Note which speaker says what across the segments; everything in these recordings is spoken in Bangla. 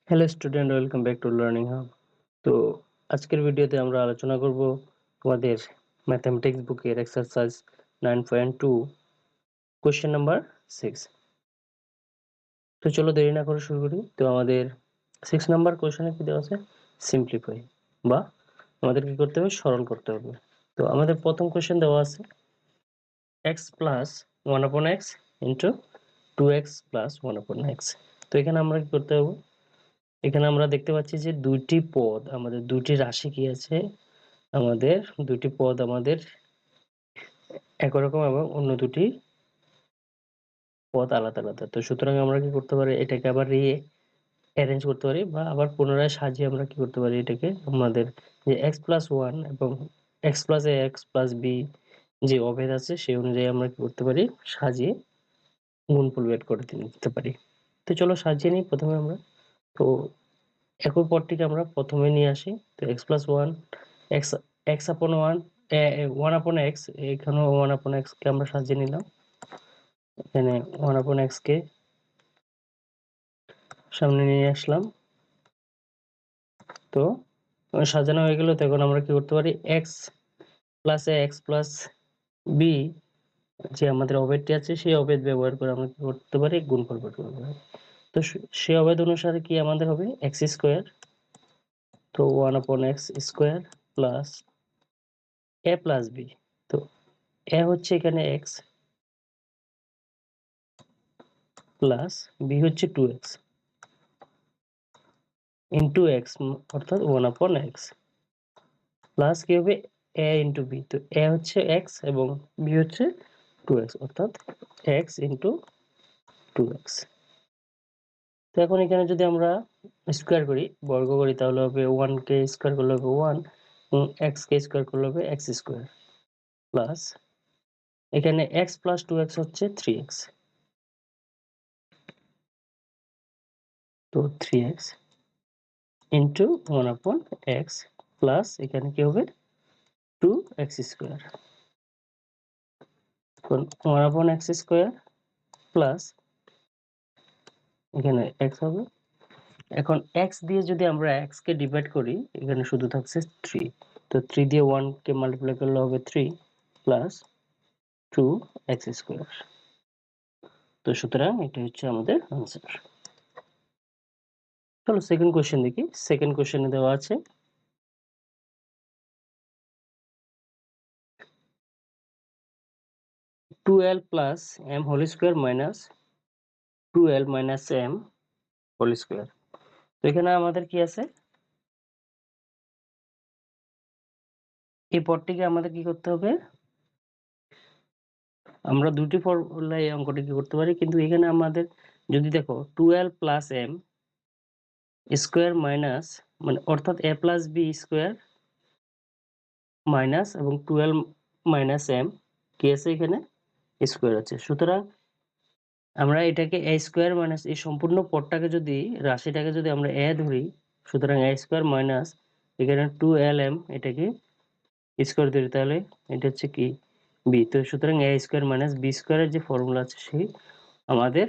Speaker 1: Hello student, welcome back to learning hub. তো আজকের ভিডিওতে আমরা আলোচনা করব তোমাদের ম্যাথমেটিক্স বুকের এক্সারসাইজ 9.2 কোশ্চেন নাম্বার 6। তো চলো দেরি না করে শুরু করি। তো আমাদের 6 নাম্বার কোশ্চেনে কি দেওয়া আছে? সিম্পলিফাই, বা আমাদের কি করতে হবে? সরল করতে হবে। তো আমাদের প্রথম কোশ্চেন দেওয়া আছে x plus 1/x into 2x plus 1/x। তো এখানে আমরা কি করতে হবে? এখানে আমরা দেখতে পাচ্ছি যে দুইটি পদ, আমাদের দুটি রাশি কি আছে, আমাদের দুটি পদ আমাদের একই রকম এবং অন্য দুটি পদ আলাদা আলাদা। তো সুতরাং আমরা কি করতে পারি? এটাকে আবার অ্যারেঞ্জ করতে পারি, বা আবার পুনরায় সাজিয়ে আমরা কি করতে পারি? এটাকে আমাদের যে x প্লাস ওয়ান এবং x প্লাস এ এক্স প্লাস বি যে অভেদ আছে সেই অনুযায়ী আমরা কি করতে পারি? সাজিয়ে গুণফল বের করে দিতে পারি। তো চলো সাজিয়ে নিই প্রথমে আমরা। তো একই পদটিকে আমরা প্রথমে নিয়ে আসি। তো x plus one x x আপন ওয়ান, ওয়ান আপন এক্স, এখানেও ওয়ান আপন এক্স কে আমরা সাজিয়ে নিলাম। এখানে ওয়ান আপন এক্স কে সামনে নিয়ে আসলাম। তো সাজানো হয়ে গেল। তো এখন আমরা কি করতে পারি? এক্স প্লাস এ এক্স প্লাস বি যে আমাদের অভেদটি আছে সেই অভেদ ব্যবহার করে আমরা কি করতে পারি? গুণফল বের করতে পারি। তো সেই অভেদ অনুসারে কি আমাদের হবে? এক্স স্কোয়ার, তো one upon x square plus a plus b. তো এ হচ্ছে এখানে এক্স প্লাস বি হচ্ছে 2x ইন্টু এক্স, অর্থাৎ 1/x প্লাস কি হবে? a into b. তো a হচ্ছে x এবং b হচ্ছে 2x, অর্থাৎ x ইন্টু 2x। তো এখন এখানে যদি আমরা স্কোয়ার করি, বর্গ করি, তাহলে হবে 1 কে স্কোয়ার করলে হবে 1 এবং x কে স্কোয়ার করলে হবে x স্কোয়ার প্লাস এখানে x প্লাস 2x হচ্ছে 3x। তো 3x ইন্টু 1/x প্লাস এখানে কি হবে? 2x square. এখন 1/x স্কোয়ার প্লাস এখানে x হবে। এখন x দিয়ে যদি আমরা x কে ডিভাইড করি, এখানে শুধু থাকছে 3। তো 3 দিয়ে 1 কে মাল্টিপ্লাই করলে হবে 3 প্লাস 2x স্কোয়ার। তো সুতরাং এটা হচ্ছে আমাদের আনসার। চলো সেকেন্ড কোশ্চেন দেখি। সেকেন্ড কোশ্চেনে দেওয়া আছে 2l plus m whole square minus 2l minus m whole square. তো এখানে আমাদের কি আছে? এই পদটিকে আমাদের কি করতে হবে? আমরা দুটি ফর্মুলায় এই অঙ্কটি কি করতে পারি, কিন্তু এখানে আমাদের যদি দেখো 2l plus m square minus, মানে অর্থাৎ a plus b square minus এবং 12 মাইনাস m কি আছে? এখানে স্কোয়ার আছে। সুতরাং আমরা এটাকে a স্কোয়ার মাইনাস এই সম্পূর্ণ পদটাকে যদি, রাশিটাকে যদি আমরা a ধরি, সুতরাং a স্কোয়ার মাইনাস এখানে 2lm এটাকে স্কোয়ার ধরি, তাহলে এটা হচ্ছে কি? b। তো সুতরাং a স্কোয়ার মাইনাস b স্কোয়ারের যে ফর্মুলা আছে সেই আমাদের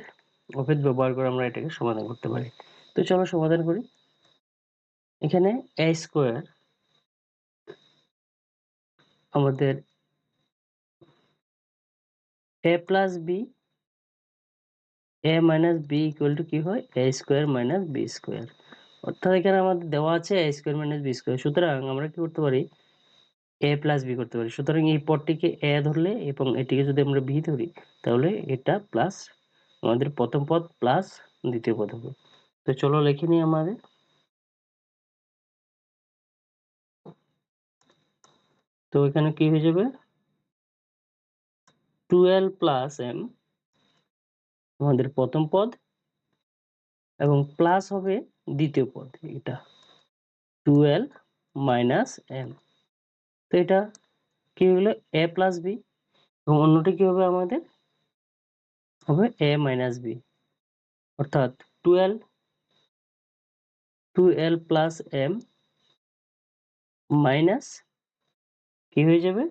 Speaker 1: অভেদ ব্যবহার করে আমরা এটাকে সমাধান করতে পারি। তো চলো সমাধান করি। এখানে a স্কোয়ার আমাদের a plus b, a minus b equal to কি হয়? a square minus b square. অর্থাৎ এখানে আমাদের দেওয়া আছে a square minus b square. সুতরাং আমরা কি করতে পারি? a প্লাস বি করতে পারি। সুতরাং এই পদটিকে a ধরলে এবং এটিকে যদি আমরা b ধরি, তাহলে এটা প্লাস আমাদের প্রথম পদ প্লাস দ্বিতীয় পদ হবে। তো চলো লিখে নিই আমাদের। তো এখানে কি হয়ে যাবে? 12 প্লাস m আমাদের প্রথম পদ এবং প্লাস হবে দ্বিতীয় পদ, এটা 12 মাইনাস m। তো এটা কি হলো? a প্লাস বি এবং অন্যটি কি হবে? আমাদের হবে a মাইনাস বি, অর্থাৎ 12 প্লাস m মাইনাস কি হয়ে যাবে?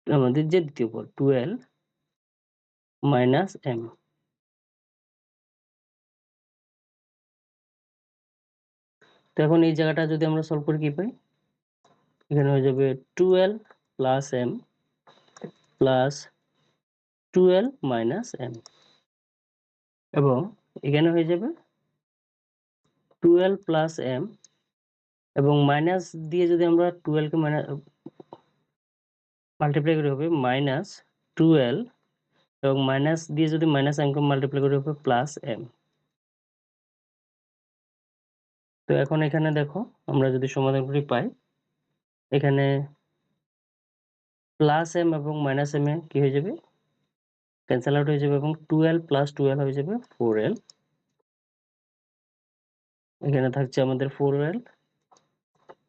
Speaker 1: আমাদের যে দ্বিতীয় পদ 12 মাইনাস m। তো এখন এই জায়গাটা যদি আমরা সলভ করি কি পাই, এখানে হয়ে যাবে 12 plus m plus 12 minus m, এবং এখানে হয়ে যাবে 12 প্লাস m, এবং মাইনাস দিয়ে যদি আমরা 12 কে মাল্টিপ্লাই করি হবে মাইনাস 12, এবং মাইনাস দিয়ে যদি মাইনাস m কে মাল্টিপ্লাই করি হবে প্লাস m। তো এখন এখানে দেখো আমরা যদি সমাধান করি পাই, এখানে প্লাস m এবং মাইনাস m এ কি হয়ে যাবে, ক্যান্সেল আউট হয়ে যাবে, এবং 12 প্লাস 12 হয়ে যাবে 4l। এখানে থাকছে আমাদের 4l,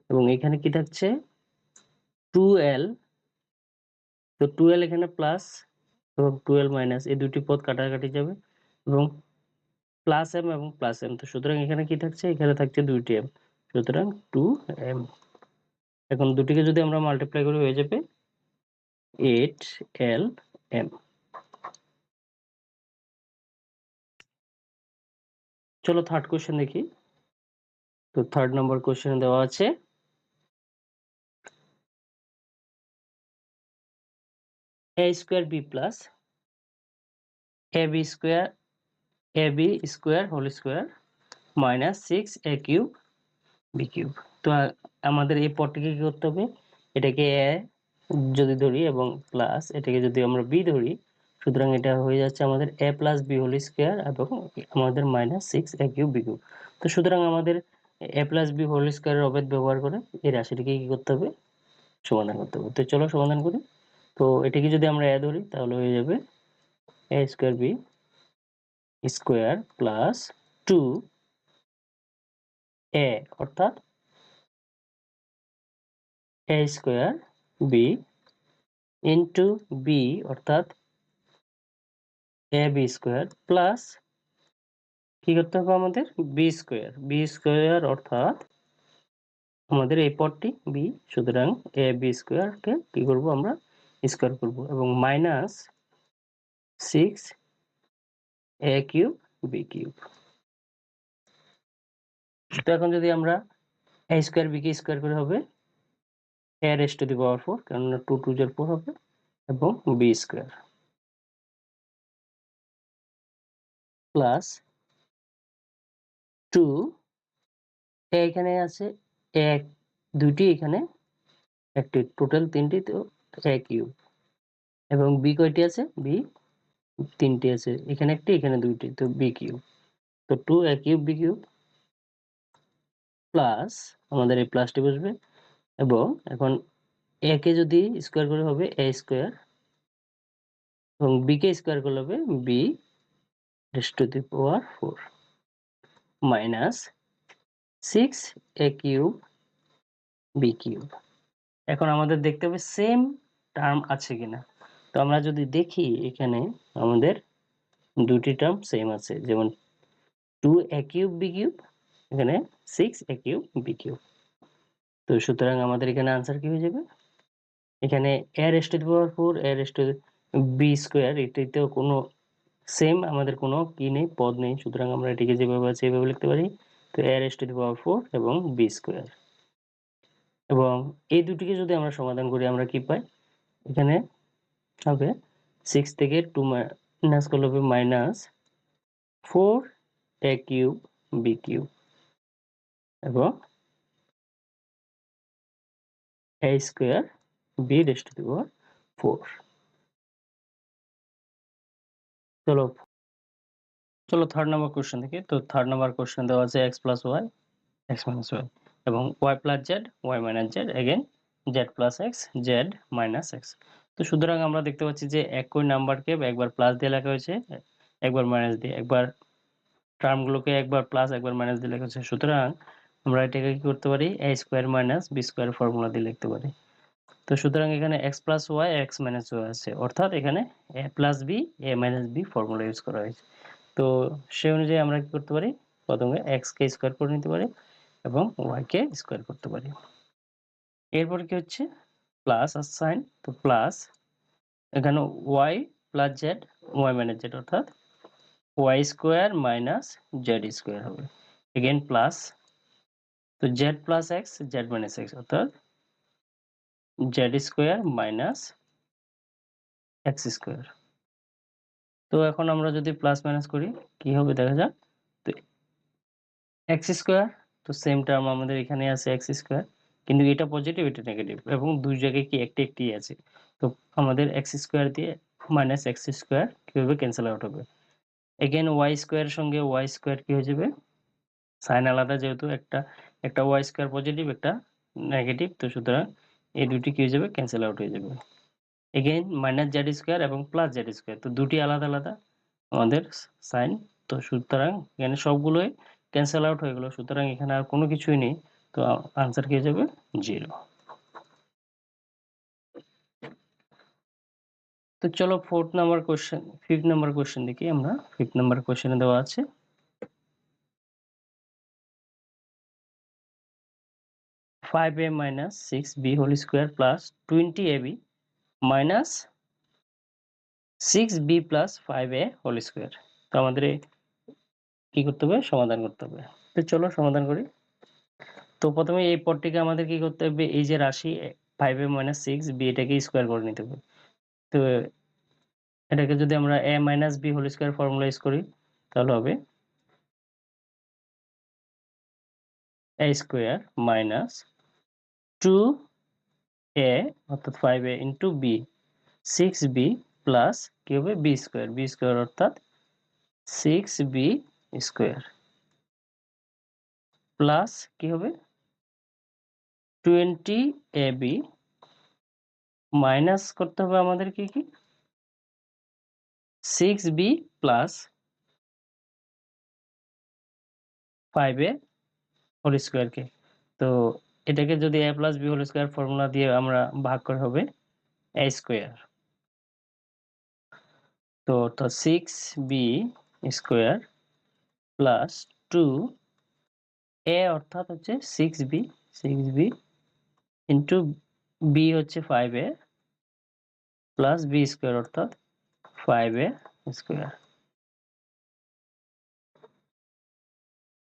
Speaker 1: এবং এখানে কি থাকছে 2l। তো 2l এখানে প্লাস এবং 12 মাইনাস, এই দুটি পদ কাটাকাটি যাবে, এবং প্লাস m এবং প্লাস m। তো সুতরাং এখানে কি থাকছে, এখানে থাকছে 2টি m, সুতরাং 2m। এখন দুটিকে যদি আমরা মাল্টিপ্লাই করি হয়ে যাবে 8lm। চলো থার্ড কোশ্চেন দেখি। তো থার্ড নাম্বার কোশ্চেনে দেওয়া আছে a square b plus ab square whole square minus 6a cube b cube. তো আমাদের এই পদটিকে কি করতে হবে, এটাকে a যদি ধরি এবং প্লাস এটাকে যদি আমরা b ধরি, সুতরাং এটা হয়ে যাচ্ছে আমাদের a plus b whole square এবং আমাদের minus 6a cube b cube. তো সুতরাং আমাদের a প্লাস b হোল স্কয়ারের অভেদ ব্যবহার করে এই রাশিটিকে কি করতে হবে, সমাধান করতে হবে। তো চলো সমাধান করি। তো এটাকে যদি আমরা a ধরি তাহলে হয়ে যাবে a square b square plus 2a, অর্থাৎ a square b into b, অর্থাৎ ab স্কয়ার, প্লাস কি করতে হবে আমাদের b স্কয়ার, অর্থাৎ আমাদের এই পদটি b, সুতরাং ab স্কয়ারকে কি করব আমরা স্কয়ার করব, এবং minus 6a cube b cube. তো এখন যদি আমরা a square b K square করে হবে a raised to the power 4, কেননা 2 2 এর 4 হবে, এবং b স্কয়ার প্লাস 2, a এখানে আছে এক, দুইটি এখানে একটি, টোটাল তিনটি, তো a কিউব, এবং b কয়টি আছে, b তিনটি আছে, এখানে একটি এখানে দুইটি, তো b কিউব। তো 2a cube b cube plus আমাদের এই প্লাসটি বসবে, এবং এখন a কে যদি স্কয়ার করে হবে a স্কয়ার, এবং b কে স্কয়ার করলে হবে b raised to the power 4 minus 6a cube b cube. এখন আমাদের দেখতে হবে সেম টার্ম আছে কিনা। তো আমরা যদি দেখি এখানে আমাদের দুটি টার্ম সেম আছে, যেমন 2a কিউব b কিউব, এখানে 6a কিউব b কিউব। তো সুতরাং আমাদের এখানে আনসার কি হয়ে যাবে, এখানে a raised to the power 4 a raised to b square, এটাতেও কোনো সেম আমাদের কোনো কি নেই, পদ নেই, সুতরাং আমরা এটিকে যেভাবে আছে এভাবে লিখতে পারি। তো a raised to the power 4 এবং b স্কয়ার, এবং এই দুটিকে যদি আমরা সমাধান করি আমরা কি পাই, এখানে হবে 6 থেকে 2 মাইনাস করলে হবে minus 4a cube b cube, এবং a square b raised to the power 4। চলো থার্ড নাম্বার কোশ্চেন দেখি। তো থার্ড নাম্বার কোশ্চেন দেওয়া আছে x plus y x minus y, এবং y plus z y minus z, again z plus x z minus x. তো সুতরাং আমরা দেখতে পাচ্ছি যে একই নাম্বারকে একবার প্লাস দিয়ে লেখা হয়েছে, একবার মাইনাস দিয়ে, একবার টার্মগুলোকে একবার প্লাস একবার মাইনাস দিয়ে লেখা হয়েছে। সুতরাং আমরা এটাকে কি করতে পারি, a square minus b square formula দিয়ে লিখতে পারি। তো সুতরাং এখানে x plus y x minus y আছে, অর্থাৎ এখানে a plus b a minus b formula use করা হয়েছে। তো সেই অনুযায়ী আমরা কি করতে পারি, প্রথমে x কে স্কয়ার করে নিতে পারি এবং y কে স্কয়ার করতে পারি। এরপর কি হচ্ছে প্লাস আর সাইন, তো প্লাস এখানে y plus z y minus z, অর্থাৎ y square minus z square হবে, এগেন প্লাস তো z plus x z minus x অর্থাৎ z square minus x square. তো এখন আমরা যদি প্লাস মাইনাস করি কি হবে দেখা যাক। তো এক্স স্কোয়ার, তো সেম টার্ম আমাদের এখানে আছে এক্স স্কোয়ার, কিন্তু এটা পজিটিভ এটা নেগেটিভ এবং দুই জায়গায় কি একটি আছে। তো আমাদের এক্স স্কোয়ার দিয়ে মাইনাস এক্স স্কোয়ার কীভাবে ক্যান্সেল আউট হবে। এগেন ওয়াই স্কোয়ারের সঙ্গে ওয়াই স্কোয়ার কি হয়ে যাবে, সাইন আলাদা যেহেতু একটা ওয়াই স্কোয়ার পজিটিভ একটা নেগেটিভ, তো সুতরাং এই দুটি কি হয়ে যাবে ক্যান্সেল আউট হয়ে যাবে। এগেইন মাইনাস জেড স্কোয়ার এবং প্লাস জেড স্কোয়ার, তো দুটি আলাদা আলাদা আমাদের সাইন, তো সুতরাং এখানে সবগুলোই ক্যান্সেল আউট হয়ে গেল, সুতরাং এখানে আর কোনো কিছুই নেই, তো আনসার কি হয়ে যাবে 0। তো চলো ফিফথ নাম্বার কোশ্চেন দেখি আমরা। ফিফথ নাম্বার কোশ্চেনে দেওয়া আছে 5a minus 6b whole square plus 20ab minus 6b plus 5a whole square। তো আমাদের কি করতে হবে, সমাধান করতে হবে। তো চলো সমাধান করি। তো প্রথমে এই পদটিকে আমাদের কি করতে হবে, এই যে রাশি 5a minus 6b এটাকে স্কোয়ার করে নিতে হবে। তো এটাকে যদি আমরা a minus b whole square formula use করি তাহলে হবে a square minus 2a অর্থাৎ 5a into b 6b plus কি হবে b স্কোয়ার অর্থাৎ 6b স্কোয়ার প্লাস কি হবে 20ab মাইনাস করতে হবে আমাদের কি 6b প্লাস 5a হোল স্কোয়ারকে। তো এটাকে যদি a plus b whole square formula দিয়ে আমরা ভাগ করে হবে a স্কোয়ার। তো অর্থাৎ 6b স্কোয়ার প্লাস 2a অর্থাৎ হচ্ছে 6b ইন্টু b হচ্ছে 5a প্লাস b স্কোয়ার অর্থাৎ 5a স্কোয়ার।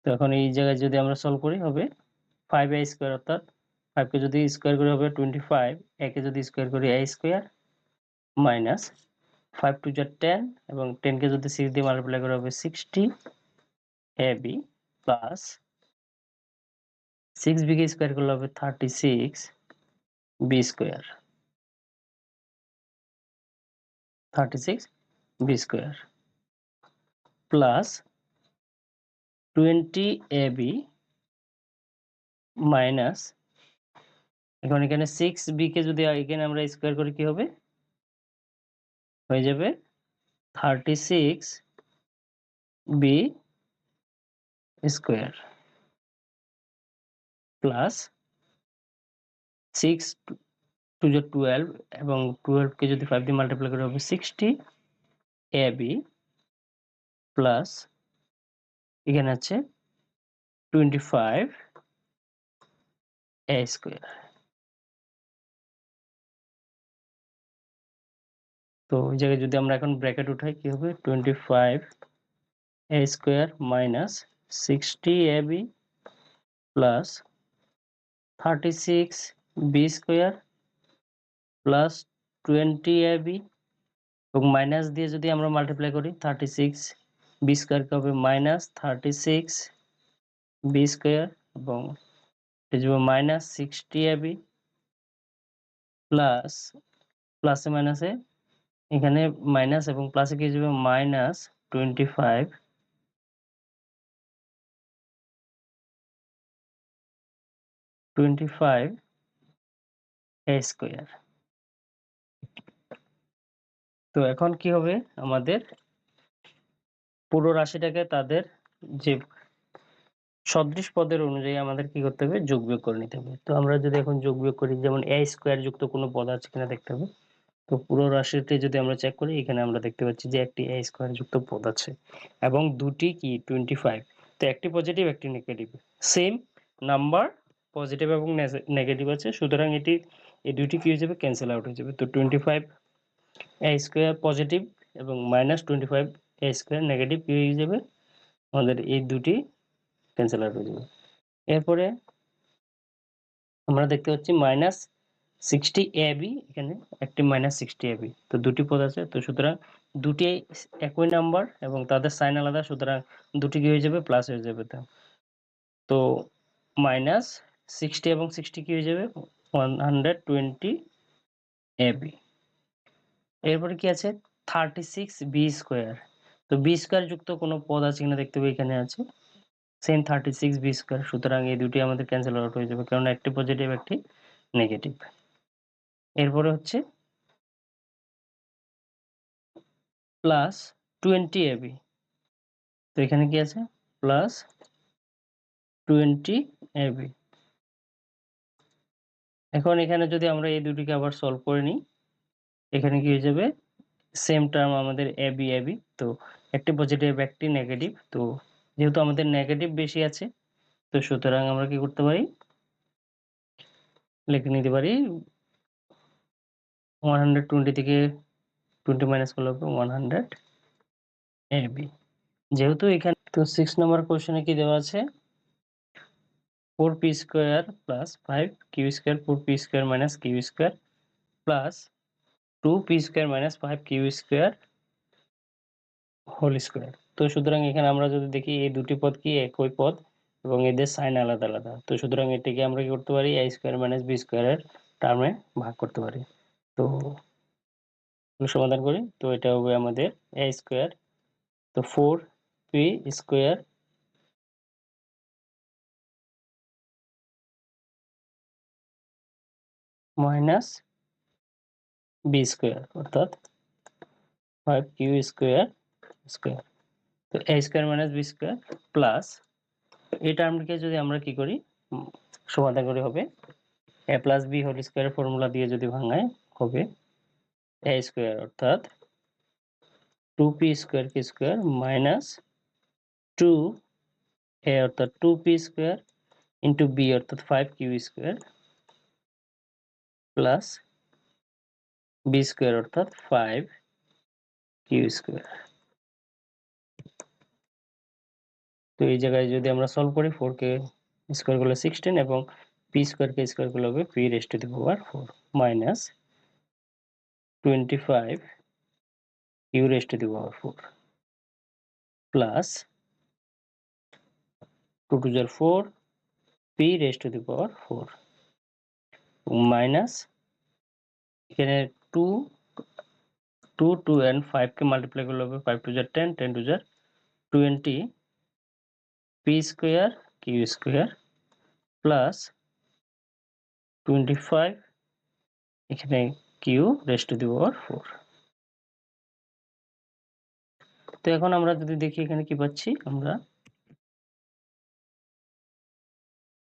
Speaker 1: তো এখন এই জায়গায় যদি আমরা সলভ করি হবে 5a স্কোয়ার অর্থাৎ 5 কে যদি স্কোয়ার করি হবে 25, a কে যদি স্কোয়ার করি a স্কোয়ার মাইনাস 5 2 যা 10 এবং 10 কে যদি 6 দিয়ে মাল্টিপ্লাই করা হবে 60ab প্লাস 6b কে স্কোয়ার করলে হবে 36b square 36b square plus 20ab minus এখন এখানে 6b কে যদি এখানে আমরা স্কোয়ার করি কি হবে, হয়ে যাবে 36b স্কোয়ার প্লাস 6 2 যা 12 এবং 12 কে যদি 5 দিয়ে মাল্টিপ্লাই করা হবে 60ab প্লাস এখানে আছে 25a স্কোয়ার। তো ওই জায়গায় যদি আমরা এখন ব্র্যাকেট উঠাই কি হবে 25a square minus 60ab plus 36b square plus 20ab এবং মাইনাস দিয়ে যদি আমরা মাল্টিপ্লাই করি 36b স্কোয়ার কে হবে মাইনাস 36b স্কোয়ার এবং এটা হবে মাইনাস 60ab প্লাস প্লাসে মাইনাসে এখানে মাইনাস এবং প্লাসে কি যাবে মাইনাস 25 a স্কোয়ার। তো এখন কি হবে আমাদের পুরো রাশিটাকে তাদের যে সদৃশ পদের অনুযায়ী আমাদের কি করতে হবে যোগ বিয়োগ করে নিতে হবে। তো আমরা যদি এখন যোগ বিয়োগ করি যেমন a স্কোয়ার যুক্ত কোনো পদ আছে কিনা দেখতে হবে। তো পুরো রাশিটি যদি আমরা চেক করি এখানে আমরা দেখতে পাচ্ছি যে একটি a স্কোয়ার যুক্ত পদ আছে এবং দুটি কি 25, তো একটি পজিটিভ একটি নেগেটিভ, সেম নাম্বার পজিটিভ এবং নেগেটিভ আছে, সুতরাং এই দুটি কি হয়ে যাবে ক্যান্সেল আউট হয়ে যাবে। তো 25 a স্কোয়ার পজিটিভ এবং মাইনাস 25 a স্কোয়ার নেগেটিভ কি হয়ে যাবে, আমাদের এই দুটি ক্যান্সেল আউট হয়ে যাবে। এরপরে আমরা দেখতে পাচ্ছি -60ab, এখানে একটি -60ab, তো দুটি পদ আছে, তো সুতরাং দুটি একই নাম্বার এবং তাদের সাইন আলাদা, সুতরাং দুটি কি হয়ে যাবে, প্লাস হয়ে যাবে। তো -60 এবং 60 কি হয়ে যাবে, 120ab। এরপরে কি আছে, 36b স্কোয়ার। তো b স্কোয়ার যুক্ত কোনো পদ আছে কিনা দেখতে হবে, এখানে আছে সেম 36b স্কোয়ার, সুতরাং এই দুটি আমাদের ক্যান্সেল আউট হয়ে যাবে, কারণ একটি পজিটিভ একটি নেগেটিভ। এরপরে হচ্ছে +20ab, তো এখানে কি আছে, +20ab। এখন এখানে যদি আমরা এই দুটিকে আবার সলভ করে নিই, এখানে কি হয়ে যাবে, সেম টার্ম আমাদের ab ab, তো একটি পজিটিভ একটি নেগেটিভ, তো যেহেতু আমাদের নেগেটিভ বেশি আছে, তো সুতরাং আমরা কি করতে পারি, লিখে নিতে পারি 120 থেকে 20 মাইনাস করলে হবে 100ab। যেহেতু এখানে তো 6 নম্বর কোশ্চেনে কি দেওয়া আছে, 4p square plus 5q square, 4p square minus q square plus 2p square minus 5q square whole square. তো সুতরাং এখানে আমরা যদি দেখি এই দুটি পদ কি একই পদ এবং এদের সাইন আলাদা আলাদা, তো সুতরাং এটিকে আমরা কি করতে পারি, a স্কোয়ার মাইনাস b স্কোয়ারের টার্মে ভাগ করতে পারি। তো সমাধান করি, তো এটা হবে আমাদের a স্কোয়ার, তো 4p square minus b square অর্থাৎ 5q স্কোয়ার স্কোয়ার, তো a square minus b square plus এই টার্মটিকে যদি আমরা কি করি, সমাধান করি, হবে a প্লাস b হোল স্কোয়ারের ফর্মুলা দিয়ে যদি ভাঙাই, হবে a স্কোয়ার অর্থাৎ 2p স্কোয়ার কি স্কোয়ার মাইনাস 2a অর্থাৎ 2p স্কোয়ার ইন্টু b অর্থাৎ 5q square plus b square অর্থাৎ 5q স্কোয়ার। তো এই জায়গায় যদি আমরা সলভ করি, 4কে স্কোয়ার করলে 16 এবং p স্কোয়ারকে স্কোয়ার করলে হবে p raise to the power 4 minus 25q raise to the power 4 plus 2 to the 4 p raise to the power 4 minus এখানে 2 2 and 5 কে মাল্টিপ্লাই করলে হবে 5 to the 10 10 to the 20 p square q square plus 25 এখানে q raise to the power 4। তো এখন আমরা যদি দেখি এখানে কি পাচ্ছি, আমরা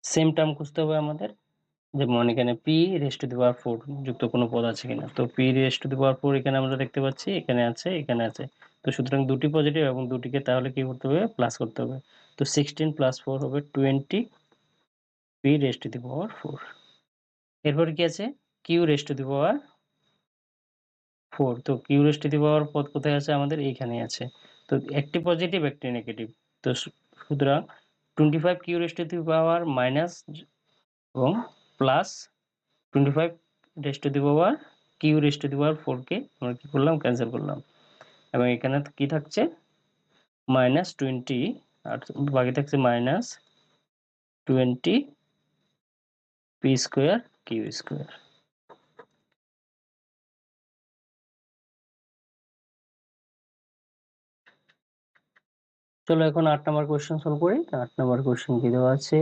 Speaker 1: সেম টার্ম খুঁজতে হবে আমাদের, যেমন এখানে p raise to the power 4 যুক্ত কোনো পদ আছে কিনা, তো p raise to the power 4 এখানে আমরা দেখতে পাচ্ছি, এখানে আছে এখানে আছে, তো সুতরাং দুটি পজিটিভ এবং দুটিকে তাহলে কি করতে হবে, প্লাস করতে হবে, তো 16 প্লাস 4 হবে 20 p raise to the power 4। এরপর কি আছে, q raise to the power 4, তো q রেজ টু দি পাওয়ার পদ কোথায় আছে, আমাদের এইখানে আছে, তো একটি পজিটিভ একটি নেগেটিভ, তো সুতরাং 25 q raise to the power minus এবং plus 25 raise to the power q raise to the power 4 কে আমরা কি করলাম, ক্যান্সেল করলাম, এবং এখানে কি থাকছে -20 আর বাকি থাকছে -20 p স্কয়ার q স্কয়ার। চলো এখন 8 নম্বর কোশ্চেন সলভ করি। 8 নম্বর কোশ্চেন কি দেওয়া আছে,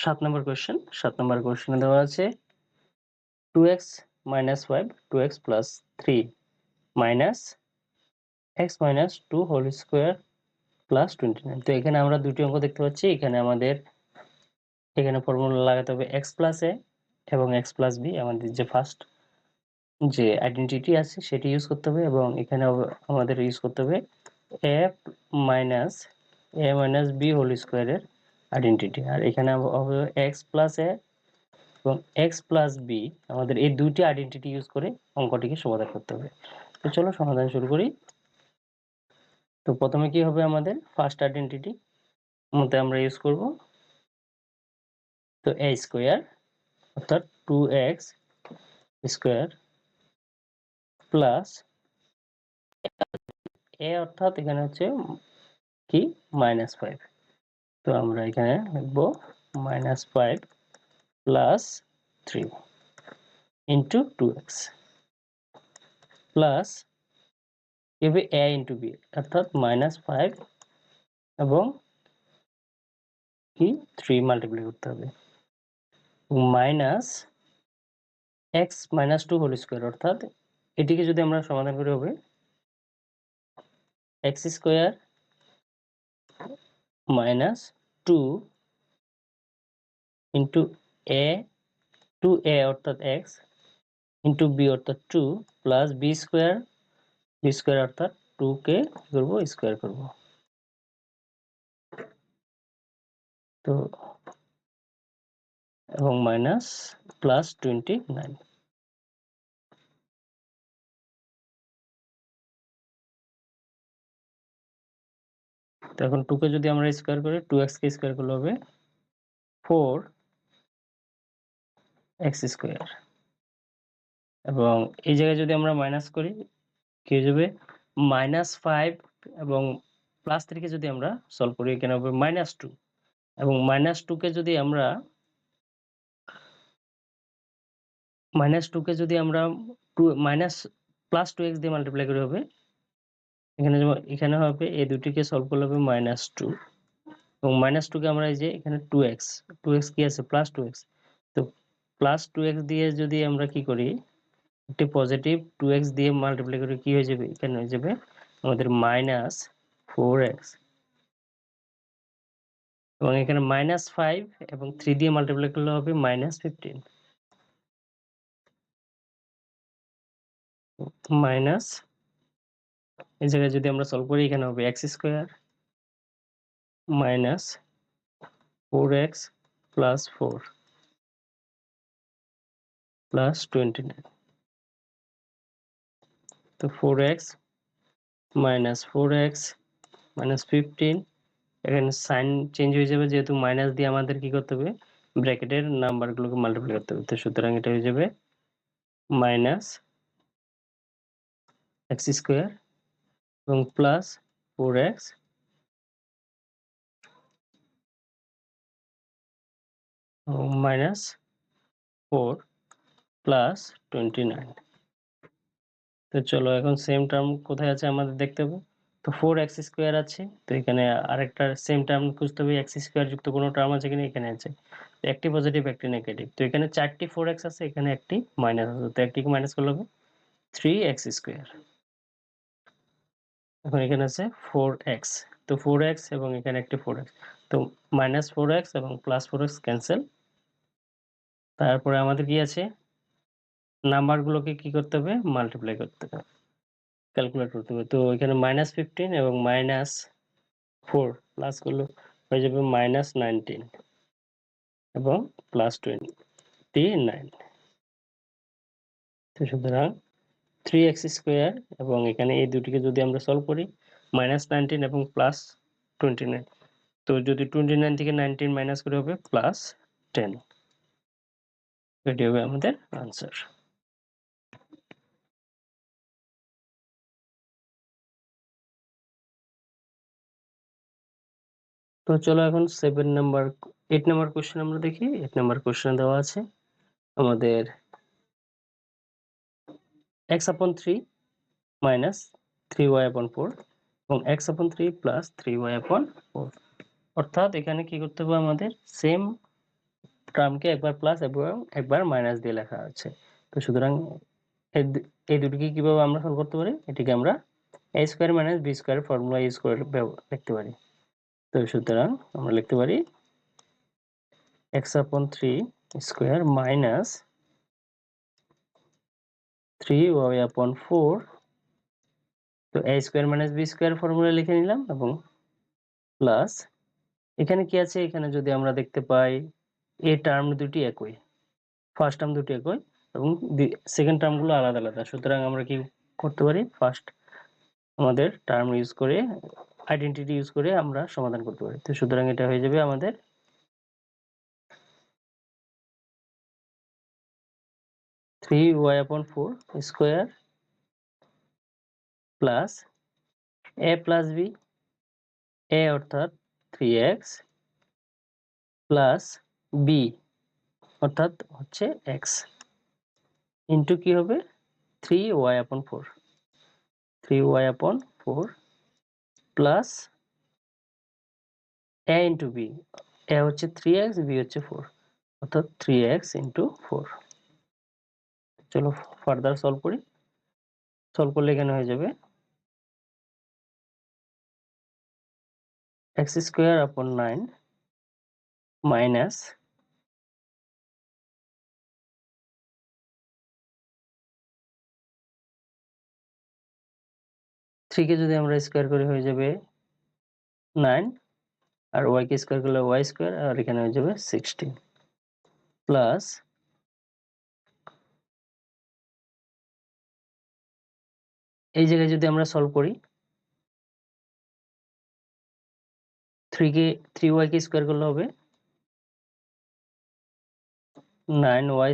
Speaker 1: 7 নম্বর কোশ্চেন। 7 নম্বর কোশ্চেনে দেওয়া আছে 2x - 5 2x + 3 minus x - 2 whole square plus 29। তো এখানে আমরা দুটি অঙ্ক দেখতে পাচ্ছি, এখানে আমাদের এখানে ফর্মুলা লাগাতে হবে x প্লাস a এবং x প্লাস b, আমাদের যে ফার্স্ট যে আইডেন্টিটি আছে সেটি ইউজ করতে হবে, এবং এখানে আমাদের ইউজ করতে হবে a মাইনাস b হোল স্কয়ারের আইডেন্টিটি, আর এখানে হবে x প্লাস a এবং x প্লাস b, আমাদের এই দুইটি আইডেন্টিটি ইউজ করে অঙ্কটিকে সমাধান করতে হবে। তো চলো সমাধান শুরু করি। তো প্রথমে কি হবে আমাদের ফার্স্ট আইডেন্টিটি মতে আমরা ইউজ করব, তো a স্কয়ার অর্থাৎ 2x স্কয়ার প্লাস a অর্থাৎ এখানে হচ্ছে কি -5, তো আমরা এখানে লিখব -5 প্লাস 3 ইন্টু 2x প্লাস কি হবে a ইন্টু b অর্থাৎ -5 এবং কি 3 মাল্টিপ্লাই করতে হবে মাইনাস x -2 হোল স্কয়ার অর্থাৎ এটিকে যদি আমরা সমাধান করি হবে x square minus 2 into a 2a অর্থাৎ x ইন্টু b অর্থাৎ 2 প্লাস b স্কয়ার অর্থাৎ 2 কে কি করব স্কয়ার করব, তো এবং মাইনাস প্লাস 29। তো এখন 2 কে যদি আমরা স্কয়ার করি 2x কে স্কয়ার করলে হবে 4x স্কয়ার এবং এই জায়গায় যদি আমরা মাইনাস করি কি হয়ে যাবে -5 এবং +3 কে যদি আমরা সলভ করি এখানে হবে -2 এবং -2 কে যদি আমরা +2x দিয়ে মাল্টিপ্লাই করি হবে এখানে যেমন এখানে হবে এই দুটিকে সলভ করলে হবে -2 এবং -2 কে আমরা এই যে এখানে 2x কি আছে +2x, তো +2x দিয়ে যদি আমরা কি করি একটি পজিটিভ 2x দিয়ে মাল্টিপ্লাই করি কি হয়ে যাবে এখানে হয়ে যাবে আমাদের -4x এবং এখানে -5 এবং 3 দিয়ে মাল্টিপ্লাই করলে হবে -15 মাইনাস এই জায়গায় যদি আমরা সলভ করি এখানে হবে x square minus 4x plus 4 plus 29, তো 4x মাইনাস 4x মাইনাস 15 এখানে সাইন চেঞ্জ হয়ে যাবে যেহেতু মাইনাস দিয়ে আমাদের কি করতে হবে ব্র্যাকেটের নাম্বারগুলোকে মাল্টিপ্লাই করতে হবে, তো সুতরাং এটা হয়ে যাবে মাইনাস x স্কয়ার এবং প্লাস 4x এবং মাইনাস 4 প্লাস 29। তো চলো এখন সেম টার্ম কোথায় আছে আমাদের দেখতে হবে, তো 4x স্কয়ার আছে, তো এখানে আরেকটা সেম টার্ম খুঁজতে হবে x স্কয়ার যুক্ত কোনো টার্ম আছে কিনা, এখানে আছে, তো একটি পজিটিভ একটি নেগেটিভ, তো এখানে 4টি 4x আছে এখানে একটি মাইনাস আছে, তো একটিকে মাইনাস করলে হবে 3x স্কয়ার। এখন এখানে আছে 4x, তো 4x এবং এখানে একটি 4x, তো -4x এবং +4x ক্যান্সেল, তারপরে আমাদের কি আছে নাম্বারগুলোকে কি করতে হবে মাল্টিপ্লাই করতে হবে ক্যালকুলেট করতে হবে, তো এখানে -15 এবং -4 প্লাস করলে হয়ে যাবে -19 এবং +29, তো সুতরাং 3x স্কয়ার এবং এখানে এই দুটিকে যদি আমরা সলভ করি -19 এবং +29, তো যদি 29 থেকে 19 মাইনাস করে হবে +10, এটি হবে আমাদের আনসার। তো চলো এখন 8 নাম্বার কোশ্চেন আমরা দেখি। 8 নাম্বার কোশ্চেন দেওয়া আছে আমাদের x/3 minus 3y/4 এবং x/3 plus 3y/4, অর্থাৎ এখানে কি করতে হবে আমাদের সেম টার্মকে একবার প্লাস এবং একবার মাইনাস দিয়ে লেখা আছে, তো সুতরাং এই দুটিকে কিভাবে আমরা সলভ করতে পারি, এটিকে আমরা a square minus b square formula use করে লিখতে পারি, তো সুতরাং আমরা লিখতে পারি x/3 স্কয়ার মাইনাস 3y/4, তো a square minus b square formula লিখে নিলাম এবং প্লাস এখানে কি আছে এখানে যদি আমরা দেখতে পাই এই টার্ম দুটি একই, ফার্স্ট টার্ম দুটি একই এবং সেকেন্ড টার্মগুলো আলাদা আলাদা, সুতরাং আমরা কি করতে পারি ফার্স্ট আমাদের টার্ম ইউজ করে আইডেন্টিটি ইউজ করে আমরা সমাধান করতে পারি। তো সুতরাং এটা হয়ে যাবে আমাদের 3y/4 square plus a plus b, a অর্থাৎ 3x প্লাস b অর্থাৎ হচ্ছে x ইনটু কি হবে 3y/4 plus a into b, a হচ্ছে 3x, b হচ্ছে 4 অর্থাৎ 3x ইনটু 4। চলো ফার্দার সলভ করি। সলভ করলে এখানে হয়ে যাবে x² 9 মাইনাস 3 কে যদি আমরা স্কয়ার করি হয়ে যাবে 9, আর y কে স্কয়ার করলে y², আর এখানে হয়ে যাবে 16 প্লাস এই জায়গায় যদি আমরা সলভ করি 3y কে স্কয়ার করলে হবে 9y²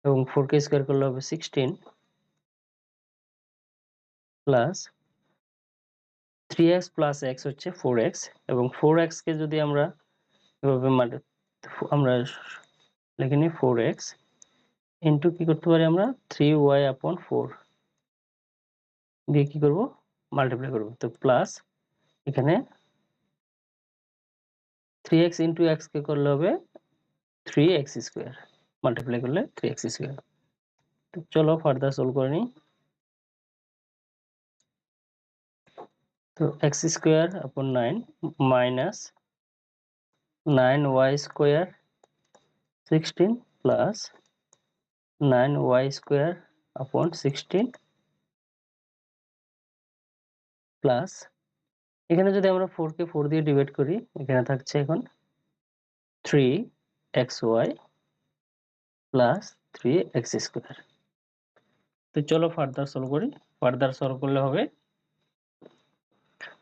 Speaker 1: এবং 4 কে স্কয়ার করলে হবে 16 প্লাস 3x প্লাস x হচ্ছে 4x, এবং 4x কে যদি আমরা এভাবে আমরা লিখে নিই 4x ইনটু কি করতে পারি আমরা 3y/4 দিয়ে কি করব মাল্টিপ্লাই করব। তো প্লাস এখানে 3x ইনটু x কে করলে হবে 3x², মাল্টিপ্লাই করলে 3x²। তো চলো ফার্দার সলভ করে নিই। তো x²/9 minus 9y² 16 plus 9y²/16 plus এখানে যদি আমরা 4 কে 4 দিয়ে ডিভাইড করি এখানে থাকছে এখন 3xy প্লাস 3x²। তো চলো ফার্দার সলভ করি। ফার্দার সলভ করলে হবে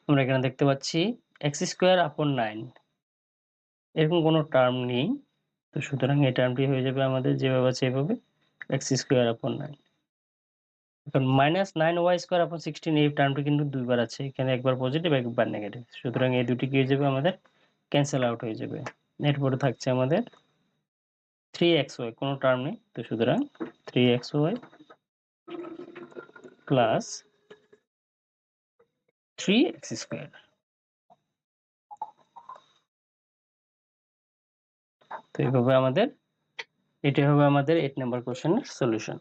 Speaker 1: আমরা এখানে দেখতে পাচ্ছি x²/9 এরকম কোনো টার্ম নেই। তো সুতরাং এই টার্মটি হয়ে যাবে আমাদের যেভাবে আছে এভাবে x²/9। এখন -9y²/16 এই টার্মটি কিন্তু দুইবার আছে, এখানে একবার পজিটিভ একবার নেগেটিভ, সুতরাং এই দুটি কি হয়ে যাবে আমাদের ক্যান্সেল আউট হয়ে যাবে। এরপরে থাকছে আমাদের 3xy, কোনো টার্ম নেই, তো সুতরাং 3xy প্লাস 3x²। তো এইভাবে আমাদের এটাই হবে আমাদের 8 নম্বর কোশ্চেনের সলিউশন।